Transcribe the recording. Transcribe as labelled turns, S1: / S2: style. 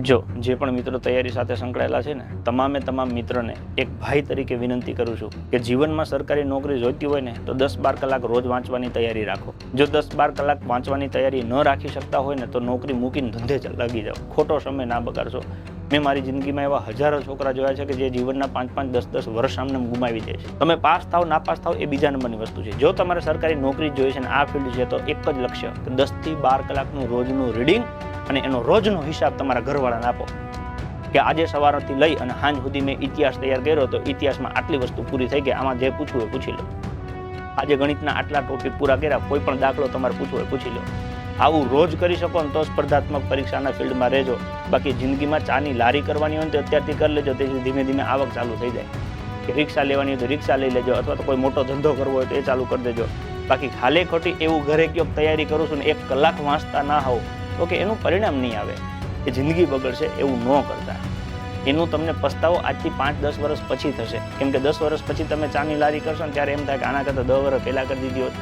S1: જો જે પણ મિત્રો તૈયારી સાથે સંકળાયેલા છે ને તમામ મિત્રોને એક ભાઈ તરીકે વિનંતી કરું છું કે જીવનમાં સરકારી નોકરી જોઈતી હોય ને તો 10-12 કલાક રોજ વાંચવાની તૈયારી રાખો. જો 10-12 કલાક વાંચવાની તૈયારી ન રાખી શકતા હોય ને તો નોકરી મૂકીને ધંધે લાગી જાઓ. ખોટો સમય ના બગાડશો. મેં મારી જિંદગીમાં એવા હજારો છોકરા જોયા છે કે જે જીવનના 5-5, 10-10 વર્ષ આમને ગુમાવી દે છે. તમે પાસ થાવ નાપાસ થાવ એ બીજા નંબરની વસ્તુ છે. જો તમારે સરકારી નોકરી જોઈએ છે ને આ ફિલ્ડ છે તો એક જ લક્ષ્ય કે 10-12 કલાકનું રોજનું રીડિંગ અને એનો રોજનો હિસાબ તમારા ઘરવાળાને આપો કે આજે સવારથી લઈ અને સાંજ સુધી મેં ઇતિહાસ તૈયાર કર્યો તો ઇતિહાસમાં આટલી વસ્તુ પૂરી થઈ ગઈ, આમાં જે પૂછવું એ પૂછી લો. આજે ગણિતના આટલા ટોપિક પૂરા કર્યા, કોઈ પણ દાખલો તમારે પૂછવો એ પૂછી લો. આવું રોજ કરી શકો ને તો સ્પર્ધાત્મક પરીક્ષાના ફિલ્ડમાં રહેજો. બાકી જિંદગીમાં ચાની લારી કરવાની હોય ને તો અત્યારથી કરી લેજો, તેથી ધીમે ધીમે આવક ચાલુ થઈ જાય. કે રિક્ષા લેવાની હોય તો રિક્ષા લઈ લેજો, અથવા તો કોઈ મોટો ધંધો કરવો હોય તો એ ચાલુ કરી દેજો. બાકી ખાલી ખોટી એવું ઘરે કયો તૈયારી કરું છું ને 1 કલાક વાંચતા ના હોવ તો કે એનું પરિણામ નહીં આવે, એ જિંદગી બગડશે. એવું ન કરતા. એનું તમને પસ્તાવો આજથી 5-10 વર્ષ પછી થશે. કેમ કે 10 વર્ષ પછી તમે ચાની લારી કરશો ને ત્યારે એમ થાય કે આના કરતાં 10 વર્ષ પહેલાં કરી દીધી હોત